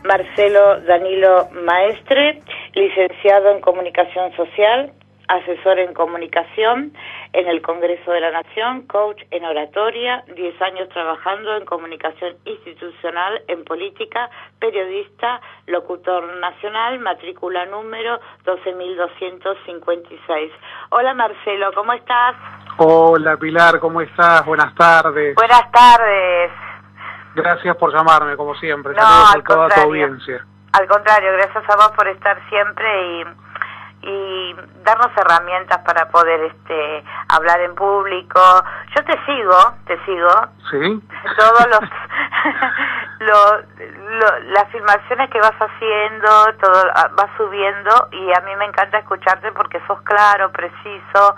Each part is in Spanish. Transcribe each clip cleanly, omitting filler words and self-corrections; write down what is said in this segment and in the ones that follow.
Marcelo Danilo Maestre, licenciado en Comunicación Social, asesor en comunicación en el Congreso de la Nación, coach en oratoria, 10 años trabajando en comunicación institucional, en política, periodista, locutor nacional, matrícula número 12.256. Hola Marcelo, ¿cómo estás? Hola Pilar, ¿cómo estás? Buenas tardes. Buenas tardes. Gracias por llamarme, como siempre. No, saludos al a toda tu contrario. audiencia. Al contrario, gracias a vos por estar siempre y darnos herramientas para poder hablar en público. Yo te sigo. ¿Sí? Todos las filmaciones que vas haciendo, todo vas subiendo, y a mí me encanta escucharte porque sos claro, preciso,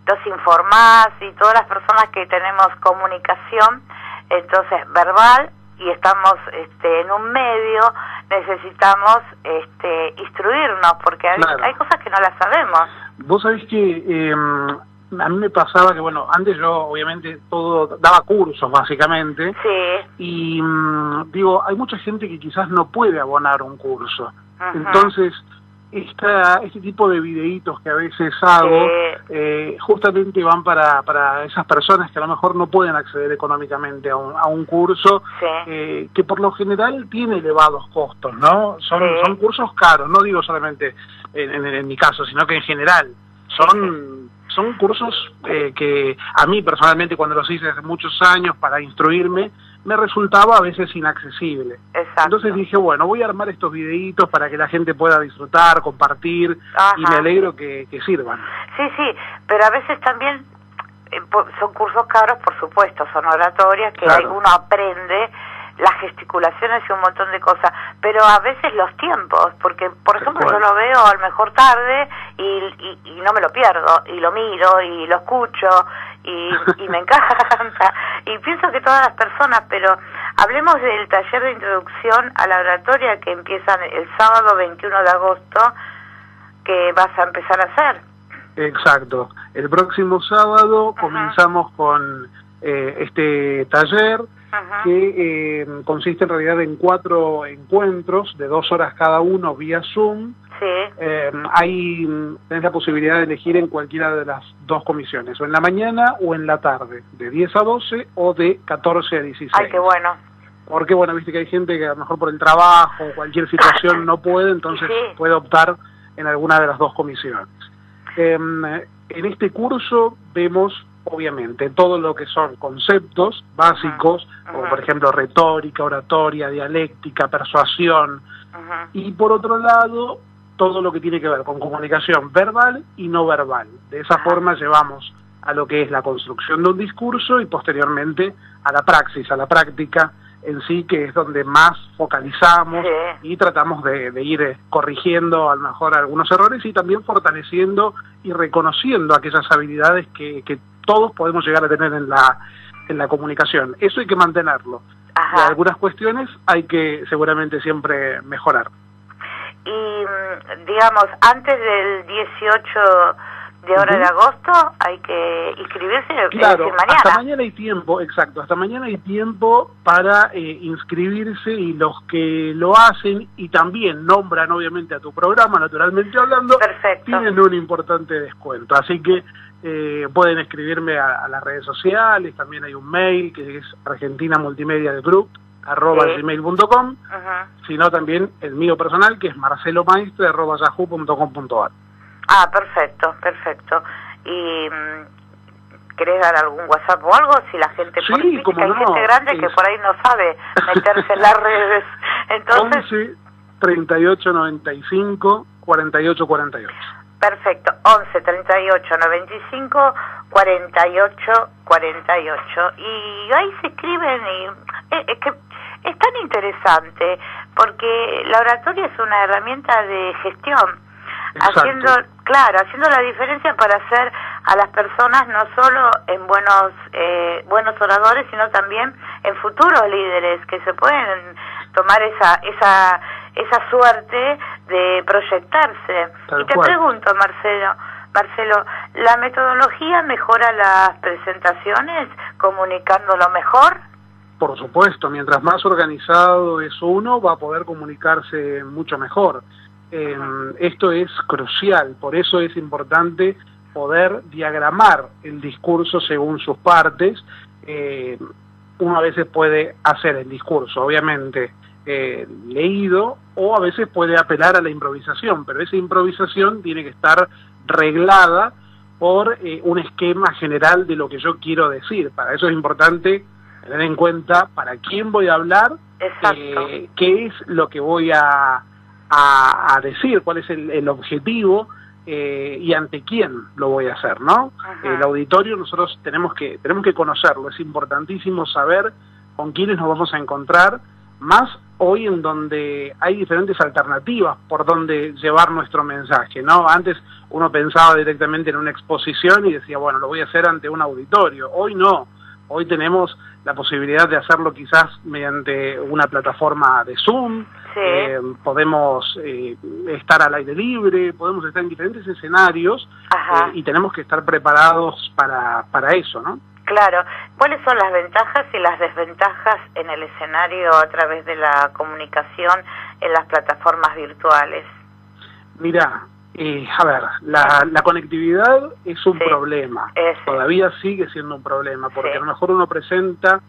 los informás, y todas las personas que tenemos comunicación, entonces verbal, y estamos en un medio, necesitamos instruirnos, porque Claro. hay cosas que no las sabemos. Vos sabés que a mí me pasaba que, bueno, antes yo obviamente todo daba cursos básicamente, Sí. y digo, hay mucha gente que quizás no puede abonar un curso. Ajá. Entonces, este tipo de videitos que a veces hago, justamente van para esas personas que a lo mejor no pueden acceder económicamente a un curso, Sí. que por lo general tiene elevados costos, ¿no? Sí. Son cursos caros, no digo solamente en mi caso, sino que en general. Son cursos que a mí personalmente, cuando los hice hace muchos años para instruirme, me resultaba a veces inaccesible. Exacto. Entonces dije, bueno, voy a armar estos videitos para que la gente pueda disfrutar, compartir, Ajá. y me alegro que sirvan. Sí, pero a veces también son cursos caros, por supuesto, son oratorias que Claro. uno aprende las gesticulaciones y un montón de cosas, pero a veces los tiempos, porque por ejemplo yo lo veo a lo mejor tarde y no me lo pierdo, y lo miro y lo escucho y me encanta, y pienso que todas las personas, pero hablemos del taller de introducción a la oratoria que empieza el sábado 21 de agosto, que vas a empezar a hacer. Exacto. El próximo sábado Ajá. comenzamos con este taller, Ajá. que consiste en realidad en 4 encuentros de 2 horas cada uno vía Zoom. Sí. Tenés la posibilidad de elegir en cualquiera de las 2 comisiones, o en la mañana o en la tarde, de 10 a 12 o de 14 a 16. Ay, qué bueno. Porque, bueno, viste que hay gente que a lo mejor por el trabajo o cualquier situación no puede, entonces Sí. puede optar en alguna de las 2 comisiones. En este curso vemos, obviamente, todo lo que son conceptos básicos, como por ejemplo retórica, oratoria, dialéctica, persuasión, Ajá. y por otro lado, todo lo que tiene que ver con comunicación verbal y no verbal. De esa forma llevamos a lo que es la construcción de un discurso y posteriormente a la praxis, a la práctica en sí, que es donde más focalizamos. Sí. Y tratamos de ir corrigiendo a lo mejor algunos errores y también fortaleciendo y reconociendo aquellas habilidades que todos podemos llegar a tener en la comunicación. Eso hay que mantenerlo. Ajá. Y algunas cuestiones hay que seguramente siempre mejorar. Y digamos, antes del 18 de ahora de agosto hay que inscribirse, Claro, es decir, mañana. hasta mañana hay tiempo, exacto, hasta mañana hay tiempo para inscribirse, y los que lo hacen y también nombran obviamente a tu programa, naturalmente hablando, Perfecto. tienen un importante descuento. Así que pueden escribirme a las redes sociales, también hay un mail que es argentinamultimediadegroup@gmail.com, Ajá. sino también el mío personal, que es marcelomaestre@yahoo.com.ar. Ah, perfecto. ¿Y querés dar algún WhatsApp o algo? Si la gente, Sí, porque viste cómo que hay no, gente grande que por ahí no sabe meterse en las redes. Entonces, 11 38 95 48 48. perfecto, 11 38 95 48 48. Y ahí se escriben y es que es tan interesante porque la oratoria es una herramienta de gestión. Exacto. Haciendo la diferencia para hacer a las personas no solo en buenos oradores, sino también en futuros líderes que se pueden tomar esa suerte de proyectarse. Tal Y te cual. pregunto, Marcelo, ¿la metodología mejora las presentaciones comunicándolo mejor? Por supuesto, mientras más organizado es uno, va a poder comunicarse mucho mejor. Esto es crucial, por eso es importante poder diagramar el discurso según sus partes. Uno a veces puede hacer el discurso, obviamente, leído, o a veces puede apelar a la improvisación, pero esa improvisación tiene que estar reglada por un esquema general de lo que yo quiero decir. Para eso es importante tener en cuenta para quién voy a hablar, qué es lo que voy a decir, cuál es el objetivo y ante quién lo voy a hacer, ¿no? El auditorio nosotros tenemos que conocerlo, es importantísimo saber con quiénes nos vamos a encontrar, más hoy en donde hay diferentes alternativas por donde llevar nuestro mensaje, ¿no? Antes uno pensaba directamente en una exposición y decía, bueno, lo voy a hacer ante un auditorio. Hoy no, hoy tenemos la posibilidad de hacerlo quizás mediante una plataforma de Zoom, podemos estar al aire libre, podemos estar en diferentes escenarios y tenemos que estar preparados para eso, ¿no? Claro. ¿Cuáles son las ventajas y las desventajas en el escenario a través de la comunicación en las plataformas virtuales? Mirá, a ver, la conectividad es un problema, todavía sigue siendo un problema, porque a lo mejor uno presenta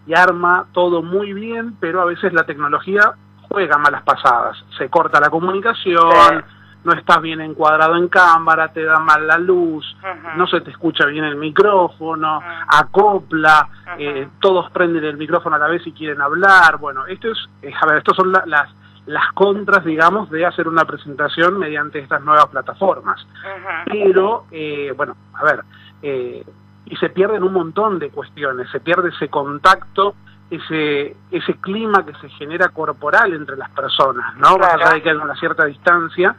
y arma todo muy bien, pero a veces la tecnología juega malas pasadas, se corta la comunicación, no estás bien encuadrado en cámara, te da mal la luz, no se te escucha bien el micrófono, acopla, todos prenden el micrófono a la vez y quieren hablar. Bueno, estos son las contras, digamos, de hacer una presentación mediante estas nuevas plataformas. Pero, bueno, a ver, y se pierden un montón de cuestiones, se pierde ese contacto, ese clima que se genera corporal entre las personas, ¿no? Más allá de que hay una cierta distancia,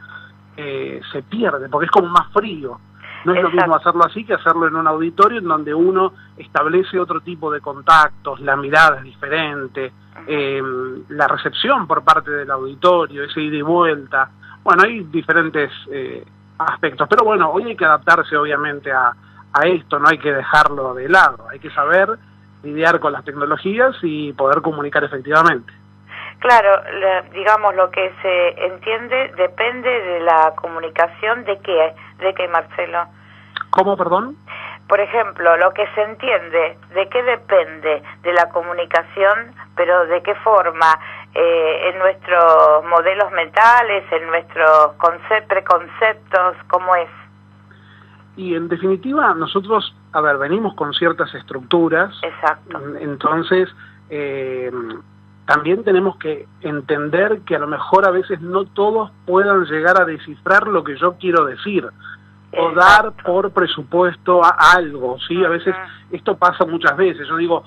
se pierde, porque es como más frío. No es lo mismo hacerlo así que hacerlo en un auditorio en donde uno establece otro tipo de contactos, la mirada es diferente, la recepción por parte del auditorio, ese ida y vuelta. Bueno, hay diferentes aspectos, pero bueno, hoy hay que adaptarse obviamente a esto, no hay que dejarlo de lado, hay que saber lidiar con las tecnologías y poder comunicar efectivamente. Claro, digamos, lo que se entiende depende de la comunicación de qué, Marcelo. ¿Cómo, perdón? Por ejemplo, lo que se entiende, ¿de qué depende? De la comunicación, pero ¿de qué forma? En nuestros modelos mentales, en nuestros preconceptos, ¿cómo es? Y en definitiva, nosotros, venimos con ciertas estructuras. Exacto. Entonces, también tenemos que entender que a lo mejor a veces no todos puedan llegar a descifrar lo que yo quiero decir o dar por presupuesto a algo, ¿sí? A veces esto pasa muchas veces. Yo digo,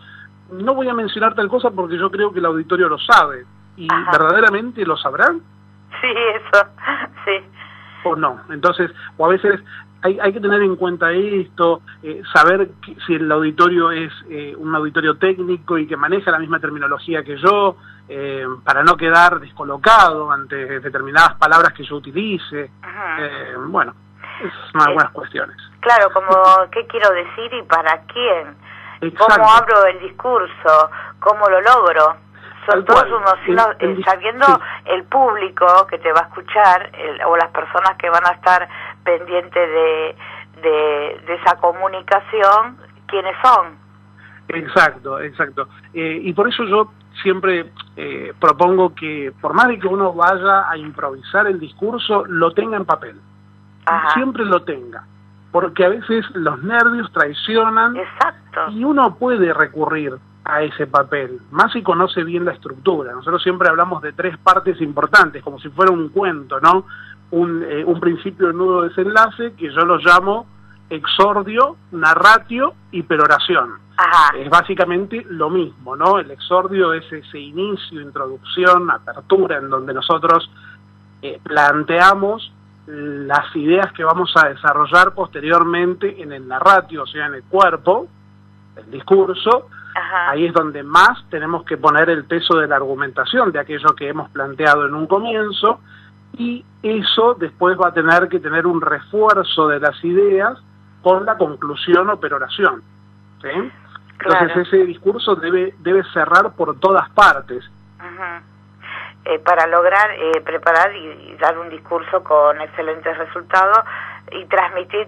no voy a mencionar tal cosa porque yo creo que el auditorio lo sabe. ¿Y verdaderamente lo sabrán? Sí, eso, sí. ¿O no? Entonces, o a veces hay que tener en cuenta esto, saber si el auditorio es un auditorio técnico y que maneja la misma terminología que yo, para no quedar descolocado ante determinadas palabras que yo utilice. Bueno, es algunas cuestiones. Claro, como qué quiero decir y para quién. Exacto. ¿Cómo abro el discurso? ¿Cómo lo logro? Son todos unos sabiendo el público que te va a escuchar o las personas que van a estar pendientes de esa comunicación, ¿quiénes son? Exacto. Y por eso yo siempre propongo que, por más de que uno vaya a improvisar el discurso, lo tenga en papel. Siempre lo tenga. Porque a veces los nervios traicionan. Exacto. Y uno puede recurrir a ese papel, más si conoce bien la estructura. Nosotros siempre hablamos de 3 partes importantes, como si fuera un cuento, ¿no? Un principio, nudo, desenlace, que yo lo llamo exordio, narratio y peroración. Es básicamente lo mismo, ¿no? El exordio es ese inicio, introducción, apertura, en donde nosotros planteamos las ideas que vamos a desarrollar posteriormente en el narratio, o sea, en el cuerpo, el discurso. Ahí es donde más tenemos que poner el peso de la argumentación, de aquello que hemos planteado en un comienzo, y eso después va a tener que tener un refuerzo de las ideas con la conclusión o peroración, ¿sí? Entonces Claro. ese discurso debe cerrar por todas partes. Para lograr preparar y dar un discurso con excelentes resultados y transmitir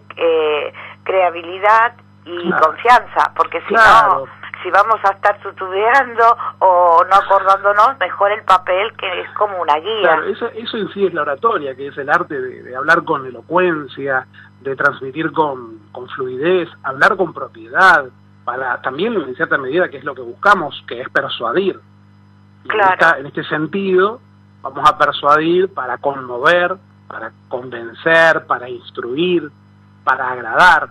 creabilidad y confianza, porque si no, si vamos a estar tutubeando o no acordándonos, mejor el papel, que es como una guía. Claro, eso en sí es la oratoria, que es el arte de hablar con elocuencia, de transmitir con fluidez, hablar con propiedad, para también en cierta medida que es lo que buscamos, que es persuadir. Y Claro. en este sentido vamos a persuadir para conmover, para convencer, para instruir, para agradar.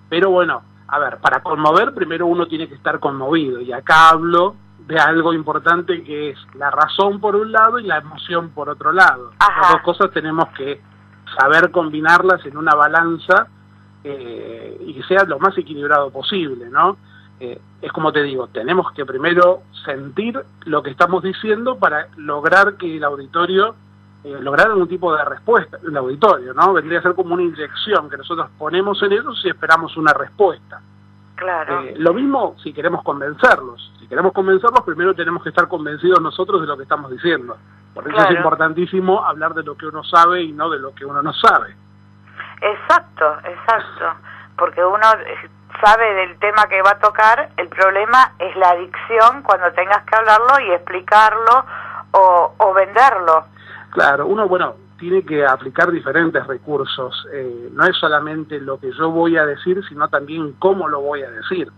Pero bueno, a ver, para conmover primero uno tiene que estar conmovido, y acá hablo de algo importante, que es la razón por un lado y la emoción por otro lado. Las dos cosas tenemos que saber combinarlas en una balanza y que sea lo más equilibrado posible, ¿no? Es como te digo, tenemos que primero sentir lo que estamos diciendo para lograr que el auditorio, lograr algún tipo de respuesta, el auditorio, ¿no? Vendría a ser como una inyección que nosotros ponemos en ellos y esperamos una respuesta. Claro. Lo mismo si queremos convencerlos. Si queremos convencerlos, primero tenemos que estar convencidos nosotros de lo que estamos diciendo. Por eso es importantísimo hablar de lo que uno sabe y no de lo que uno no sabe. Exacto, porque uno sabe del tema que va a tocar, el problema es la dicción cuando tengas que hablarlo y explicarlo o venderlo. Claro, uno, tiene que aplicar diferentes recursos, no es solamente lo que yo voy a decir, sino también cómo lo voy a decir.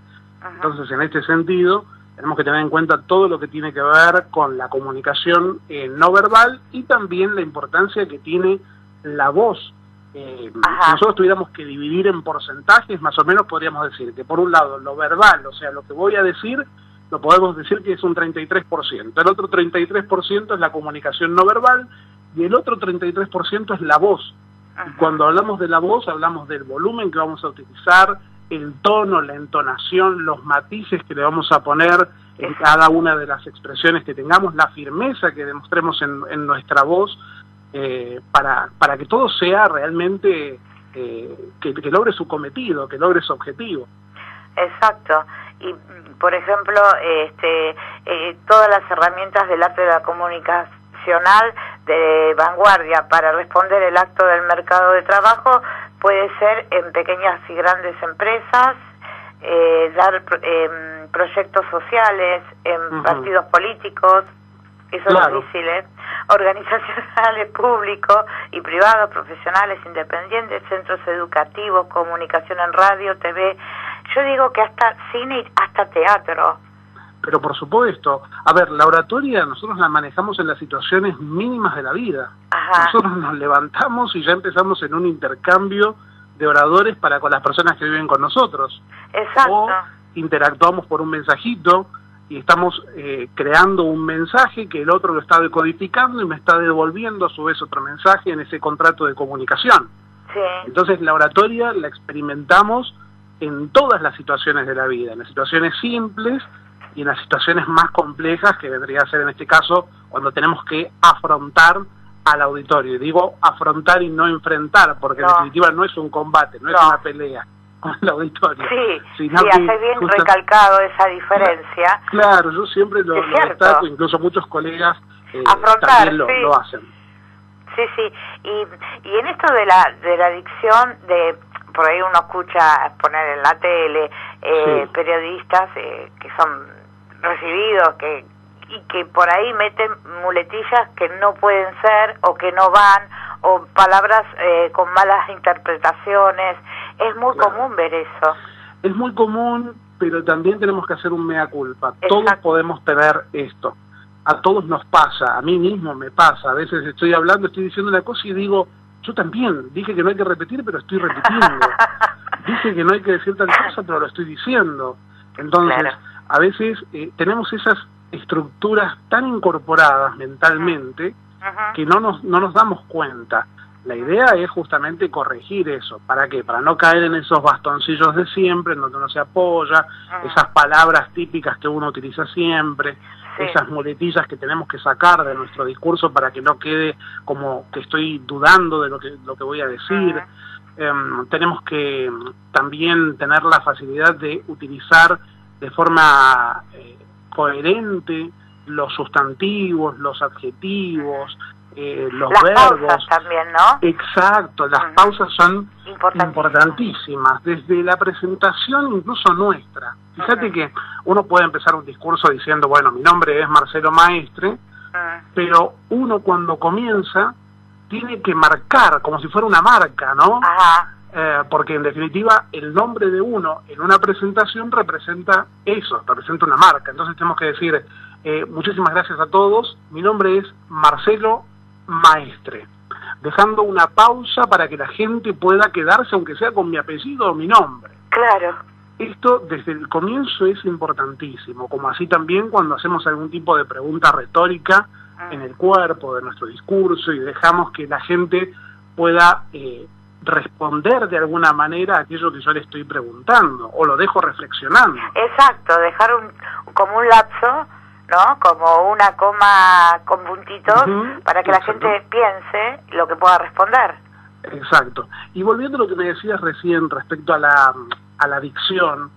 Entonces, en este sentido, tenemos que tener en cuenta todo lo que tiene que ver con la comunicación no verbal y también la importancia que tiene la voz. Si nosotros tuviéramos que dividir en porcentajes, más o menos podríamos decir que por un lado lo verbal, o sea, lo que voy a decir, lo podemos decir que es un 33%. El otro 33% es la comunicación no verbal y el otro 33% es la voz. Y cuando hablamos de la voz, hablamos del volumen que vamos a utilizar, el tono, la entonación, los matices que le vamos a poner en cada una de las expresiones que tengamos, la firmeza que demostremos en nuestra voz, para que todo sea realmente, que logre su cometido, que logre su objetivo. Exacto. Y, por ejemplo, todas las herramientas del arte de la comunicacional de vanguardia para responder el acto del mercado de trabajo puede ser en pequeñas y grandes empresas, dar proyectos sociales en partidos políticos, eso es difícil, organizacionales públicos y privados, profesionales, independientes, centros educativos, comunicación en radio, TV. Yo digo que hasta cine y hasta teatro. Pero por supuesto, a ver, la oratoria nosotros la manejamos en las situaciones mínimas de la vida. Nosotros nos levantamos y ya empezamos en un intercambio de oradores para con las personas que viven con nosotros. Exacto. O interactuamos por un mensajito y estamos creando un mensaje que el otro lo está decodificando y me está devolviendo a su vez otro mensaje en ese contrato de comunicación. Sí. Entonces la oratoria la experimentamos en todas las situaciones de la vida, en las situaciones simples y en las situaciones más complejas, que vendría a ser en este caso cuando tenemos que afrontar al auditorio. Y digo afrontar y no enfrentar, porque en definitiva no es un combate, no es una pelea con el auditorio. Sí, hace bien recalcado esa diferencia. Claro, yo siempre lo destaco, incluso muchos colegas afrontar, también lo hacen. Sí, y en esto de la dicción, por ahí uno escucha poner en la tele periodistas que son recibidos, y que por ahí meten muletillas que no pueden ser o que no van, o palabras con malas interpretaciones. Es muy común ver eso. Es muy común, pero también tenemos que hacer un mea culpa. Todos podemos tener esto. A todos nos pasa, a mí mismo me pasa. A veces estoy hablando, estoy diciendo una cosa y digo, yo también, dije que no hay que repetir, pero estoy repitiendo. Dije que no hay que decir tal cosa, pero lo estoy diciendo. Entonces, a veces tenemos esas estructuras tan incorporadas mentalmente que no nos damos cuenta. La idea es justamente corregir eso. ¿Para qué? Para no caer en esos bastoncillos de siempre, en donde uno se apoya, esas palabras típicas que uno utiliza siempre, esas muletillas que tenemos que sacar de nuestro discurso para que no quede como que estoy dudando de lo que voy a decir. Tenemos que también tener la facilidad de utilizar de forma coherente los sustantivos, los adjetivos, los las verbos. Pausas también, ¿no? Exacto, las pausas son importantísimas, desde la presentación incluso nuestra. Fíjate que uno puede empezar un discurso diciendo, bueno, mi nombre es Marcelo Maestre, pero uno cuando comienza tiene que marcar como si fuera una marca, ¿no? Ajá. Porque en definitiva el nombre de uno en una presentación representa eso, representa una marca. Entonces tenemos que decir, muchísimas gracias a todos, mi nombre es Marcelo Maestre, dejando una pausa para que la gente pueda quedarse aunque sea con mi apellido o mi nombre. Claro. Esto desde el comienzo es importantísimo, como así también cuando hacemos algún tipo de pregunta retórica en el cuerpo de nuestro discurso y dejamos que la gente pueda responder de alguna manera a aquello que yo le estoy preguntando, o lo dejo reflexionando. Exacto, dejar como un lapso, ¿no? Como una coma con puntitos para que la gente piense lo que pueda responder. Exacto. Y volviendo a lo que me decías recién respecto a la dicción,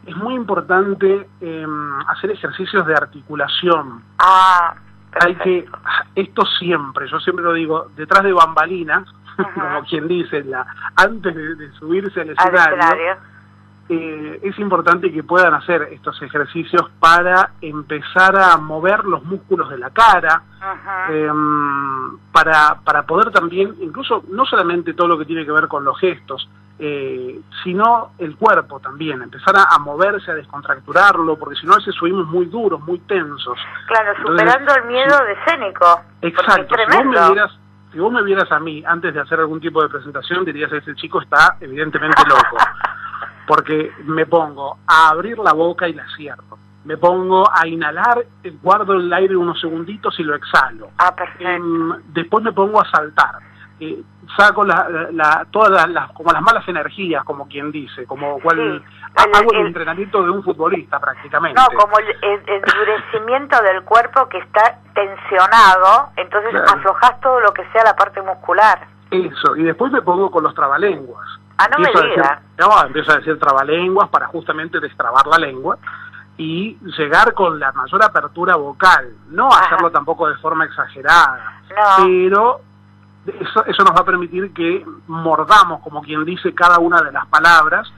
es muy importante hacer ejercicios de articulación. Hay que, esto siempre, yo siempre lo digo, detrás de bambalinas, como quien dice, antes de subirse al escenario, es importante que puedan hacer estos ejercicios para empezar a mover los músculos de la cara, para poder también, incluso no solamente todo lo que tiene que ver con los gestos, sino el cuerpo también, empezar a moverse, a descontracturarlo, porque si no a veces subimos muy duros, muy tensos. Claro, superando el miedo escénico. Exacto, si vos me vieras a mí antes de hacer algún tipo de presentación, dirías, ese chico está evidentemente loco, porque me pongo a abrir la boca y la cierro, me pongo a inhalar, guardo el aire unos segunditos y lo exhalo. Perfecto. Después me pongo a saltar. Saco todas como las malas energías, como quien dice, como hago el entrenamiento de un futbolista prácticamente. No, como el endurecimiento del cuerpo que está tensionado, entonces aflojás todo lo que sea la parte muscular. Eso, y después me pongo con los trabalenguas. No me digas. Empiezo a decir trabalenguas para justamente destrabar la lengua y llegar con la mayor apertura vocal, no hacerlo tampoco de forma exagerada, pero eso nos va a permitir que mordamos, como quien dice, cada una de las palabras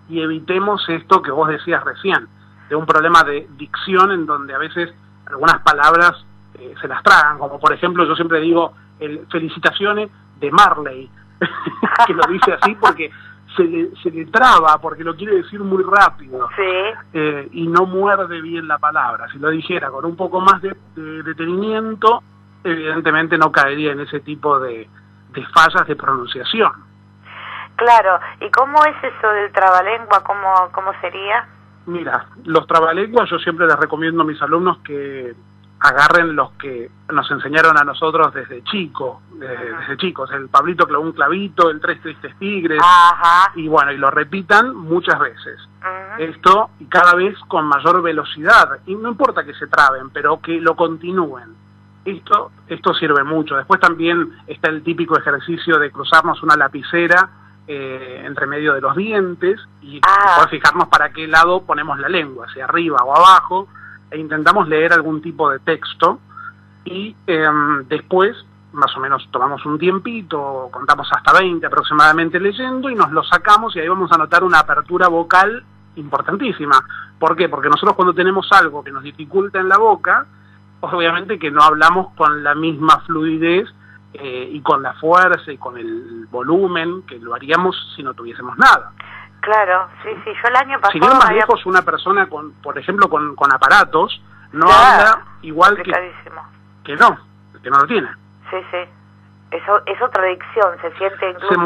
y evitemos esto que vos decías recién, de un problema de dicción en donde a veces algunas palabras se las tragan, como por ejemplo yo siempre digo felicitaciones de Marley, que lo dice así porque se le traba, porque lo quiere decir muy rápido, y no muerde bien la palabra. Si lo dijera con un poco más de detenimiento, evidentemente no caería en ese tipo de fallas de pronunciación. Claro, ¿y cómo es eso del trabalengua? ¿Cómo sería? Mira, los trabalenguas yo siempre les recomiendo a mis alumnos que agarren los que nos enseñaron a nosotros desde chicos, el Pablito clavó un clavito, el Tres Tristes Tigres, y bueno, y lo repitan muchas veces. Esto, y cada vez con mayor velocidad, y no importa que se traben, pero que lo continúen. Esto sirve mucho. Después también está el típico ejercicio de cruzarnos una lapicera entre medio de los dientes y poder fijarnos para qué lado ponemos la lengua, hacia arriba o abajo, e intentamos leer algún tipo de texto y después más o menos tomamos un tiempito, contamos hasta 20 aproximadamente leyendo y nos lo sacamos y ahí vamos a notar una apertura vocal importantísima. ¿Por qué? Porque nosotros cuando tenemos algo que nos dificulta en la boca, obviamente que no hablamos con la misma fluidez y con la fuerza y con el volumen que lo haríamos si no tuviésemos nada. Claro, sí, yo el año pasado... Si bien más lejos una persona, por ejemplo, con aparatos, no habla igual que no lo tiene. Sí, es otra dicción, se siente incluso se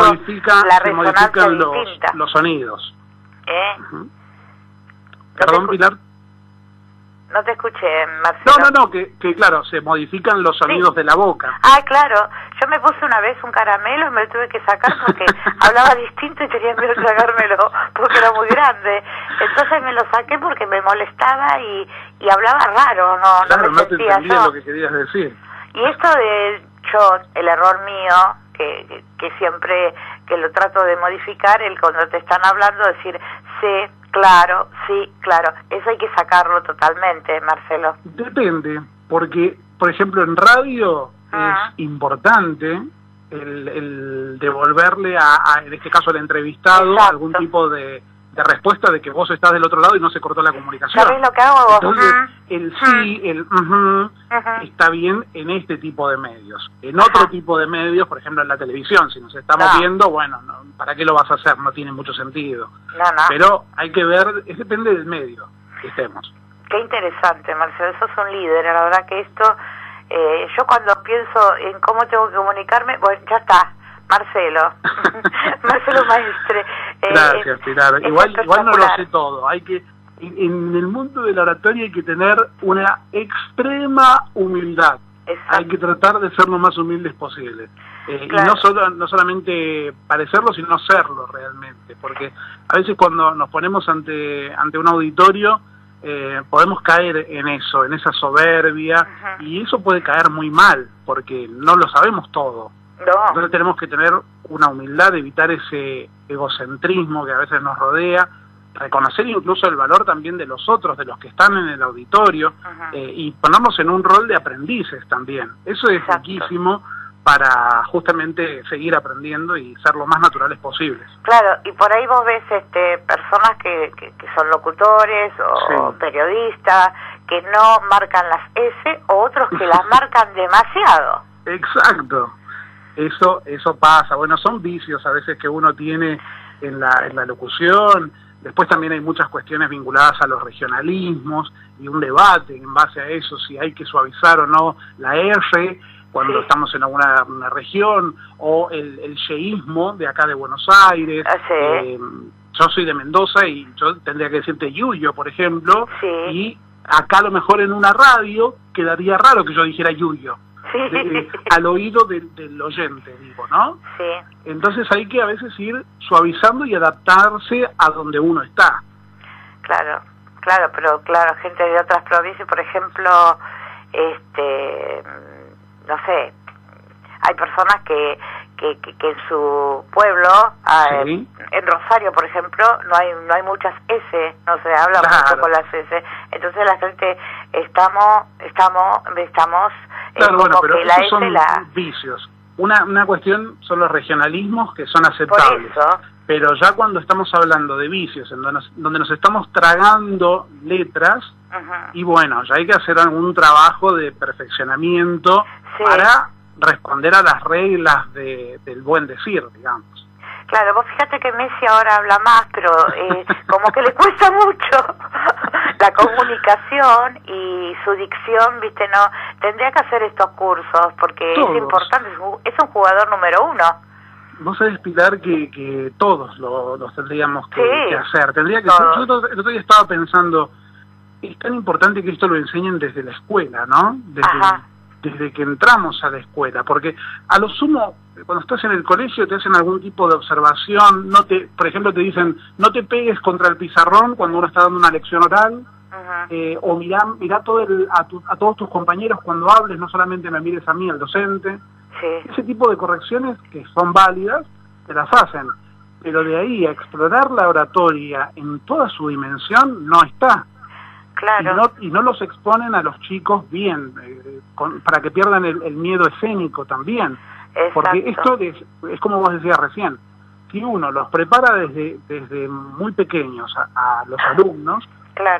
modifican los sonidos. Perdón, Pilar. No te escuché, Marcelo. No, que claro, se modifican los sonidos de la boca. Claro. Yo me puse una vez un caramelo y me lo tuve que sacar porque hablaba distinto y tenía miedo de tragármelo porque era muy grande. Entonces me lo saqué porque me molestaba y hablaba raro, no me sentía te entendía lo que querías decir. Y esto el error mío, que siempre que lo trato de modificar, cuando te están hablando, decir C, Claro, sí, claro. Eso hay que sacarlo totalmente, Marcelo. Depende, porque, por ejemplo, en radio es importante el devolverle en este caso al entrevistado, exacto, algún tipo de respuesta de que vos estás del otro lado y no se cortó la comunicación. ¿Sabés lo que hago vos? Entonces, el sí, el está bien en este tipo de medios. En otro tipo de medios, por ejemplo en la televisión, si nos estamos viendo, bueno, no, ¿para qué lo vas a hacer? No tiene mucho sentido. Pero hay que ver, depende del medio que estemos. Qué interesante, Marcelo, sos un líder. La verdad que esto, yo cuando pienso en cómo tengo que comunicarme, bueno, ya está, Marcelo. Marcelo Maestre. Gracias, Pilar. Igual no lo sé todo. Hay que, en el mundo de la oratoria hay que tener una extrema humildad. Exacto. Hay que tratar de ser lo más humildes posible. Claro. Y no solamente parecerlo, sino serlo realmente. Porque a veces cuando nos ponemos ante un auditorio, podemos caer en eso, en esa soberbia, y eso puede caer muy mal, porque no lo sabemos todo. No. Entonces tenemos que tener una humildad, evitar ese egocentrismo que a veces nos rodea, reconocer incluso el valor también de los otros, de los que están en el auditorio, y ponernos en un rol de aprendices también. Eso es riquísimo para justamente seguir aprendiendo y ser lo más naturales posibles. Claro, y por ahí vos ves personas que son locutores o periodistas que no marcan las S, o otros que las marcan demasiado. Exacto. Eso pasa. Bueno, son vicios a veces que uno tiene en la locución. Después también hay muchas cuestiones vinculadas a los regionalismos y un debate en base a eso, si hay que suavizar o no la R cuando estamos en alguna región, o el yeísmo de acá de Buenos Aires. Yo soy de Mendoza y yo tendría que decirte yuyo, por ejemplo, y acá a lo mejor en una radio quedaría raro que yo dijera yuyo. Al oído del oyente, digo, ¿no? Entonces hay que a veces ir suavizando y adaptarse a donde uno está. Claro, pero gente de otras provincias, por ejemplo, no sé, hay personas que en su pueblo, en Rosario, por ejemplo, no hay muchas S, no se habla mucho con las S, entonces la gente estamos claro, bueno, pero esos son vicios. Una cuestión son los regionalismos que son aceptables, pero ya cuando estamos hablando de vicios, en donde nos estamos tragando letras, y bueno, ya hay que hacer algún trabajo de perfeccionamiento para responder a las reglas del buen decir, digamos. Claro, vos fíjate que Messi ahora habla más, pero como que le cuesta mucho la comunicación y su dicción, ¿viste? No, tendría que hacer estos cursos porque es importante, es un jugador número 1. Vos sabés, Pilar, que todos los tendríamos que hacer. Tendría que ser. Yo el otro día estaba pensando, es tan importante que esto lo enseñen desde la escuela, ¿no? Desde que entramos a la escuela, porque a lo sumo, cuando estás en el colegio te hacen algún tipo de observación, por ejemplo te dicen, no te pegues contra el pizarrón cuando uno está dando una lección oral, o mirá a todos tus compañeros cuando hables, no solamente me mires a mí, al docente. Ese tipo de correcciones que son válidas, te las hacen, pero de ahí a explorar la oratoria en toda su dimensión, no está. Claro. Y no los exponen a los chicos bien, para que pierdan el miedo escénico también. Exacto. Porque esto es como vos decías recién, si uno los prepara desde muy pequeños a los alumnos,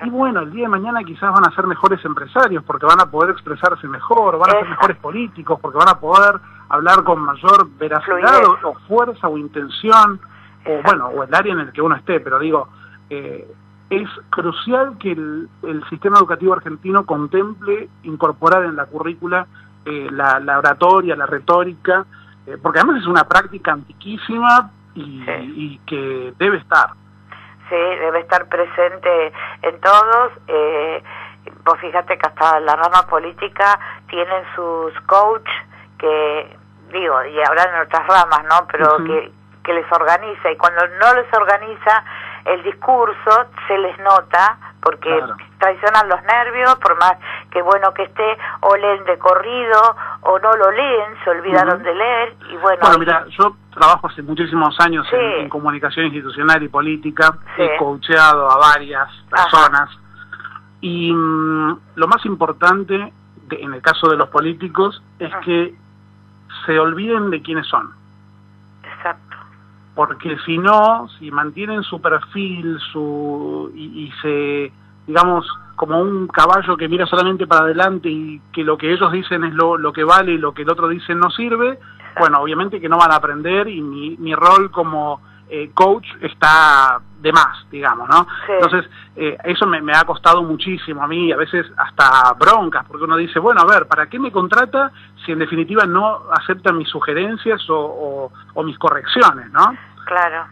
y bueno, el día de mañana quizás van a ser mejores empresarios, porque van a poder expresarse mejor, van a ser mejores políticos, porque van a poder hablar con mayor veracidad o fuerza o intención, o el área en el que uno esté, pero digo... es crucial que el sistema educativo argentino contemple incorporar en la currícula la oratoria, la retórica, porque además es una práctica antiquísima y que debe estar. Sí, debe estar presente en todos. Vos fíjate que hasta la rama política tienen sus coach que, digo, y habrán en otras ramas, ¿no? Pero que les organiza, y cuando no les organiza el discurso se les nota porque traicionan los nervios, por más que bueno que esté, o leen de corrido, o no lo leen, se olvidaron de leer, y bueno... Bueno, mira, yo trabajo hace muchísimos años sí. en comunicación institucional y política, sí. he coacheado a varias personas, y lo más importante en el caso de los políticos es que se olviden de quiénes son. Exacto. Porque si no, si mantienen su perfil, y se, digamos, como un caballo que mira solamente para adelante y que lo que ellos dicen es lo que vale y lo que el otro dice no sirve, bueno, obviamente que no van a aprender, y mi rol como coach está de más, digamos, ¿no? Sí. Entonces, eso me ha costado muchísimo a mí, a veces hasta broncas, porque uno dice, bueno, a ver, ¿para qué me contrata si en definitiva no acepta mis sugerencias o mis correcciones, ¿no? Claro.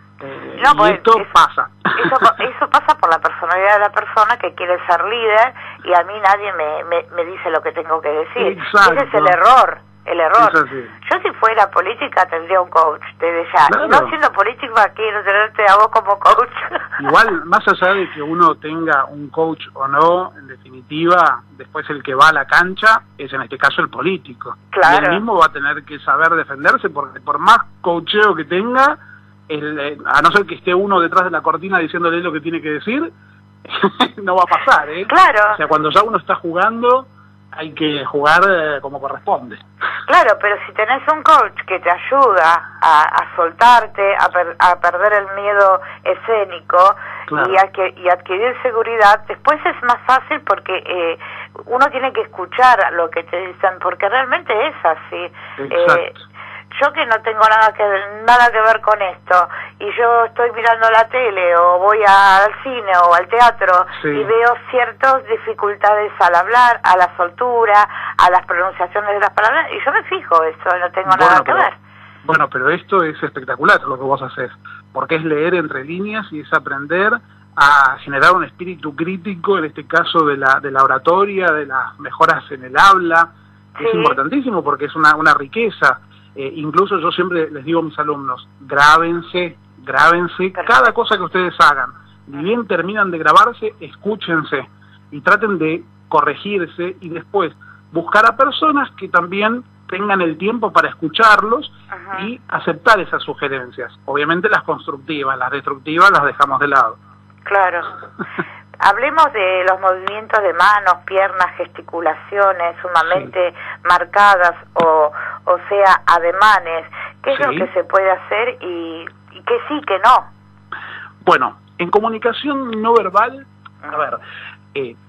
No, pues, y esto pasa. Eso pasa por la personalidad de la persona que quiere ser líder, y a mí nadie me dice lo que tengo que decir. Exacto. Ese es el error. Sí. Yo si fuera política tendría un coach desde ya. Claro. Y no siendo política quiero tenerte a vos como coach. Igual, más allá de que uno tenga un coach o no, en definitiva, después el que va a la cancha es en este caso el político. Claro. Y él mismo va a tener que saber defenderse, porque por más coacheo que tenga, a no ser que esté uno detrás de la cortina diciéndole lo que tiene que decir, no va a pasar, ¿eh? Claro. O sea, cuando ya uno está jugando, hay que jugar como corresponde. Claro, pero si tenés un coach que te ayuda a soltarte, a perder el miedo escénico, claro, y adquirir seguridad, después es más fácil, porque uno tiene que escuchar lo que te dicen, porque realmente es así. Exacto. Yo que no tengo nada que ver con esto, y yo estoy mirando la tele o voy al cine o al teatro, sí, y veo ciertas dificultades al hablar, a la soltura, a las pronunciaciones de las palabras, y yo me fijo eso, no tengo nada que ver. Bueno, pero esto es espectacular lo que vos haces, porque es leer entre líneas y es aprender a generar un espíritu crítico, en este caso de la oratoria, de las mejoras en el habla. Sí. Es importantísimo porque es una riqueza. Incluso yo siempre les digo a mis alumnos, grábense cada cosa que ustedes hagan. Ni bien terminan de grabarse, escúchense y traten de corregirse, y después buscar a personas que también tengan el tiempo para escucharlos y aceptar esas sugerencias. Obviamente las constructivas, las destructivas las dejamos de lado. Claro. Hablemos de los movimientos de manos, piernas, gesticulaciones sumamente marcadas, o sea, ademanes. ¿Qué es lo que se puede hacer y qué sí, qué no? Bueno, en comunicación no verbal, a ver,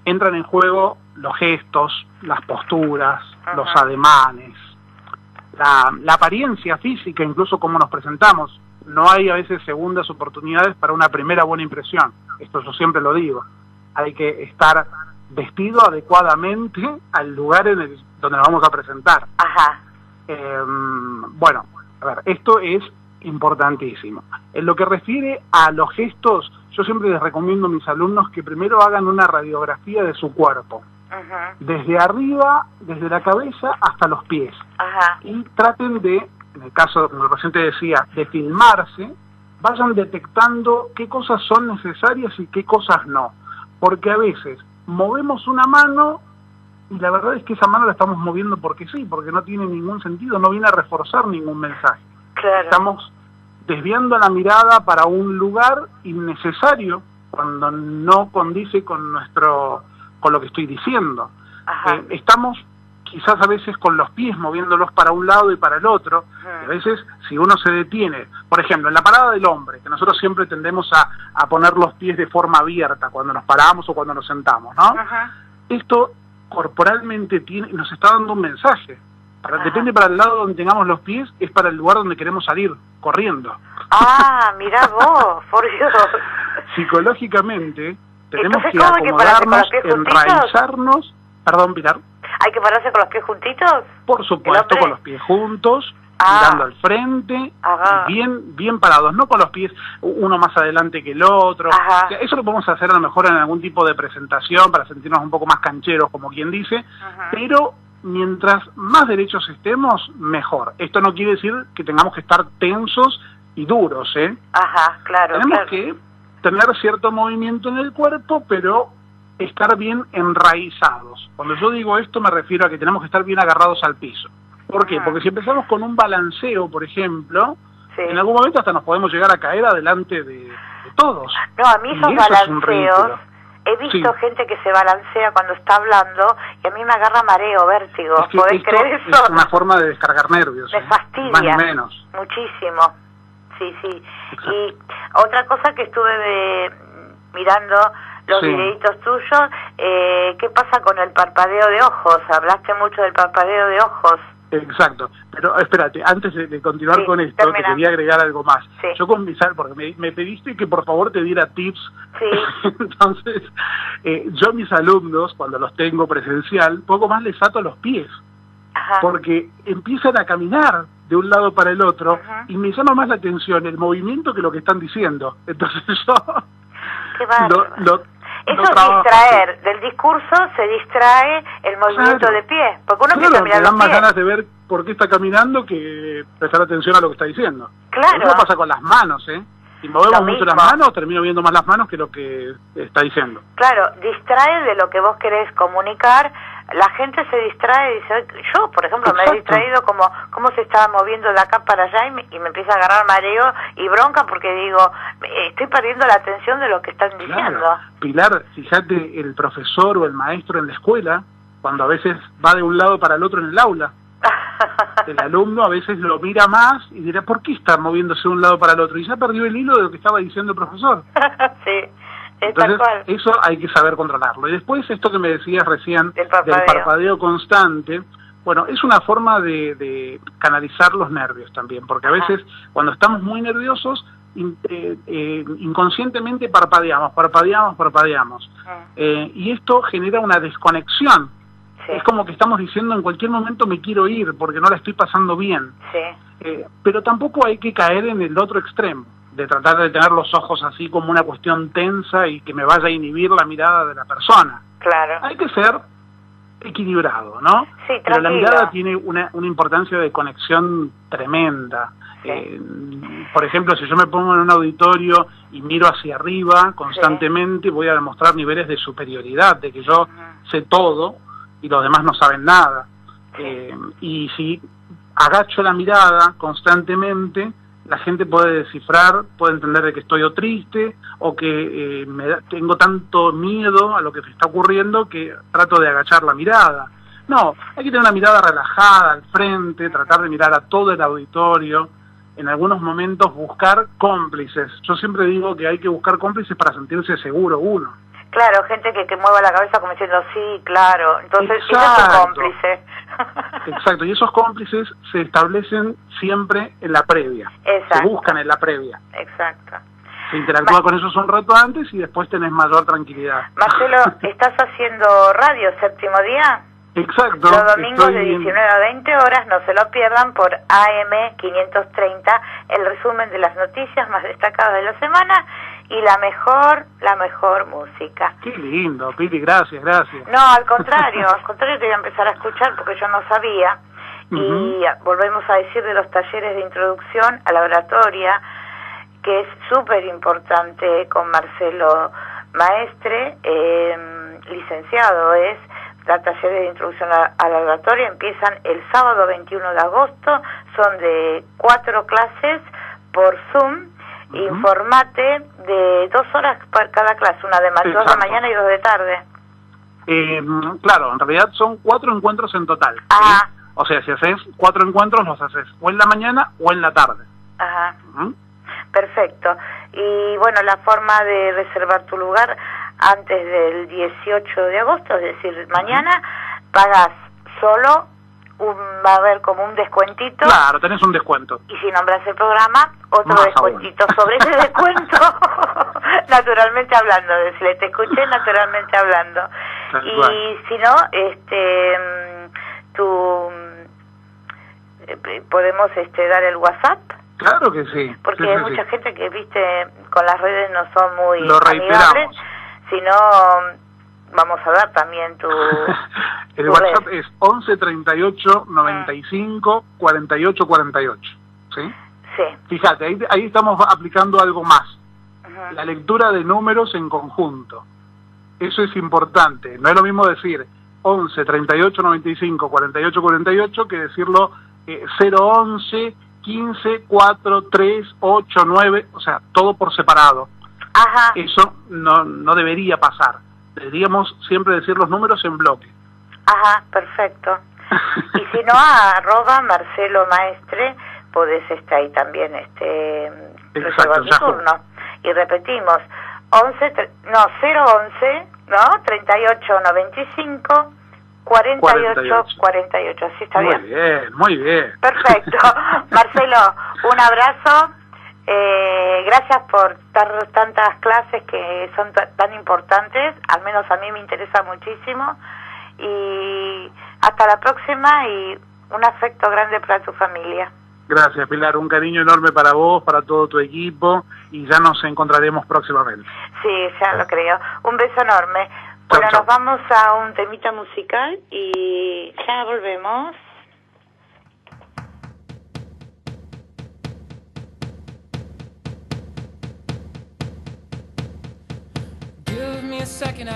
entran en juego los gestos, las posturas, los ademanes, la apariencia física, incluso cómo nos presentamos. No hay a veces segundas oportunidades para una primera buena impresión. Esto yo siempre lo digo. Hay que estar vestido adecuadamente al lugar donde nos vamos a presentar. Bueno, a ver, esto es importantísimo. En lo que refiere a los gestos, yo siempre les recomiendo a mis alumnos que primero hagan una radiografía de su cuerpo. Desde arriba, desde la cabeza hasta los pies. Y traten de, en el caso, como el paciente decía, de filmarse, vayan detectando qué cosas son necesarias y qué cosas no. Porque a veces movemos una mano y la verdad es que esa mano la estamos moviendo porque sí, porque no tiene ningún sentido, no viene a reforzar ningún mensaje. Claro. Estamos desviando la mirada para un lugar innecesario cuando no condice con lo que estoy diciendo. Estamos quizás a veces con los pies moviéndolos para un lado y para el otro, y a veces si uno se detiene, por ejemplo, en la parada del hombre, que nosotros siempre tendemos a poner los pies de forma abierta cuando nos paramos o cuando nos sentamos, ¿no? Esto corporalmente nos está dando un mensaje. Depende para el lado donde tengamos los pies, es para el lugar donde queremos salir, corriendo. Mirá vos, por Dios. Psicológicamente tenemos que acomodarnos, enraizarnos. Perdón, Pilar. ¿Hay que pararse con los pies juntitos? Por supuesto, con los pies juntos, mirando al frente, bien parados, no con los pies uno más adelante que el otro. O sea, eso lo podemos hacer a lo mejor en algún tipo de presentación para sentirnos un poco más cancheros, como quien dice, pero mientras más derechos estemos, mejor. Esto no quiere decir que tengamos que estar tensos y duros, ¿eh? Claro. Tenemos que tener cierto movimiento en el cuerpo, pero estar bien enraizados. Cuando yo digo esto me refiero a que tenemos que estar bien agarrados al piso. ¿Por qué? Porque si empezamos con un balanceo, por ejemplo, sí, en algún momento hasta nos podemos llegar a caer adelante de todos. No, a mí esos balanceos, he visto sí, gente que se balancea cuando está hablando y a mí me agarra mareo, vértigo. Es que ¿Podés creer eso? Es una forma de descargar nervios. Me fastidia. Más ni menos. Muchísimo. Sí, sí. Exacto. Y otra cosa que estuve mirando los sí, videitos tuyos, ¿qué pasa con el parpadeo de ojos? Hablaste mucho del parpadeo de ojos. Exacto, pero espérate, antes de continuar sí, con esto, termina. te quería agregar algo más. Sí. Yo con mis porque me pediste que por favor te diera tips. Sí. Entonces, yo a mis alumnos, cuando los tengo presencial, poco más les ato los pies. Ajá. Porque empiezan a caminar de un lado para el otro, ajá, y me llama más la atención el movimiento que lo que están diciendo. Entonces yo Qué bárbaro. Eso es trabajo. distraer, del discurso se distrae el movimiento Claro. de pie, porque uno Claro, empieza a me mirar dan los más pies. ganas de ver por qué está caminando que prestar atención a lo que está diciendo. Claro. Eso pasa con las manos, ¿eh? Si movemos Lo mucho mismo. las manos, termino viendo más las manos que lo que está diciendo. Claro, distrae de lo que vos querés comunicar. La gente se distrae y dice, yo por ejemplo me he Exacto. distraído como cómo se estaba moviendo de acá para allá y me empieza a agarrar mareo y bronca porque digo, estoy perdiendo la atención de lo que están diciendo. Claro. Pilar, fíjate, el profesor o el maestro en la escuela, cuando a veces va de un lado para el otro en el aula, el alumno a veces lo mira más y dirá, ¿por qué está moviéndose de un lado para el otro? Y ya perdió el hilo de lo que estaba diciendo el profesor. Sí, es Entonces, tal cual. eso hay que saber controlarlo. Y después, esto que me decías recién, Del parpadeo. del parpadeo constante, bueno, es una forma de canalizar los nervios también, porque a Ajá. veces cuando estamos muy nerviosos, inconscientemente parpadeamos. Y esto genera una desconexión. Sí, Es como que estamos diciendo en cualquier momento me quiero ir porque no la estoy pasando bien. sí, Pero tampoco hay que caer en el otro extremo, de tratar de tener los ojos así como una cuestión tensa y que me vaya a inhibir la mirada de la persona. claro. Hay que ser equilibrado, ¿no? Sí, Pero la tranquilo. mirada tiene una importancia de conexión tremenda. Sí. Por ejemplo, si yo me pongo en un auditorio y miro hacia arriba constantemente, voy a demostrar niveles de superioridad, de que yo Ujú. sé todo y los demás no saben nada. Sí. Y si agacho la mirada constantemente, la gente puede descifrar, puede entender de que estoy o triste o que tengo tanto miedo a lo que se está ocurriendo que trato de agachar la mirada. No, hay que tener una mirada relajada al frente, tratar de mirar a todo el auditorio, en algunos momentos buscar cómplices. Yo siempre digo que hay que buscar cómplices para sentirse seguro uno. Claro, gente que mueva la cabeza como diciendo, sí, claro. Entonces, ese es tu Exacto. cómplice. Exacto, y esos cómplices se establecen siempre en la previa. Exacto. Se buscan en la previa. Exacto. Se interactúa con ellos un rato antes y después tenés mayor tranquilidad. Marcelo, ¿estás haciendo radio séptimo día? Exacto. Los domingos de estoy 19 a 20 horas, no se lo pierdan por AM 530, el resumen de las noticias más destacadas de la semana y la mejor música. Qué lindo, Pili, gracias. No, al contrario te voy a empezar a escuchar porque yo no sabía. Y volvemos a decir de los talleres de introducción a la oratoria, que es súper importante con Marcelo Maestre, licenciado es. Los talleres de introducción a la oratoria empiezan el sábado 21 de agosto, son de 4 clases por Zoom. Informate de 2 horas para cada clase, una de 2 de mañana y 2 de tarde. Claro, en realidad son 4 encuentros en total. ¿sí? Ah. O sea, si haces 4 encuentros, los haces o en la mañana o en la tarde. Ajá. Perfecto. Y bueno, la forma de reservar tu lugar antes del 18 de agosto, es decir, mañana, pagas solo, va a haber como un descuentito. Claro, tenés un descuento. Y si nombras el programa, otro Más descuentito sobre ese descuento, naturalmente hablando, decirle, te escuché naturalmente hablando. Tal y cual. si no, podemos dar el WhatsApp. Claro que sí. Porque sí, hay sí, mucha sí. gente que, viste, con las redes no son muy Lo reiteramos. amigables. Si no, vamos a dar también tu... El tu WhatsApp red. es 11 38 95 48 48. ¿Sí? Sí. Fíjate, ahí estamos aplicando algo más. Ujú. La lectura de números en conjunto. Eso es importante. No es lo mismo decir 11 38 95 48 48 que decirlo 011 15 4 3 8 9, o sea, todo por separado. Ajá. Eso no debería pasar. Deberíamos siempre decir los números en bloque. Ajá, perfecto. Y si no, a @Marcelo Maestre podés estar ahí también, reservar tu turno. Y repetimos, 011, ¿no? 38 95 48 48, ¿sí está bien? Muy bien, muy bien. Perfecto. Marcelo, un abrazo. Gracias por dar tantas clases que son tan importantes, al menos a mí me interesa muchísimo. Y hasta la próxima y un afecto grande para tu familia. Gracias, Pilar, un cariño enorme para vos, para todo tu equipo, y ya nos encontraremos próximamente. Sí, ya lo creo. Un beso enorme. Bueno, nos vamos a un temita musical y ya volvemos. Give me a second,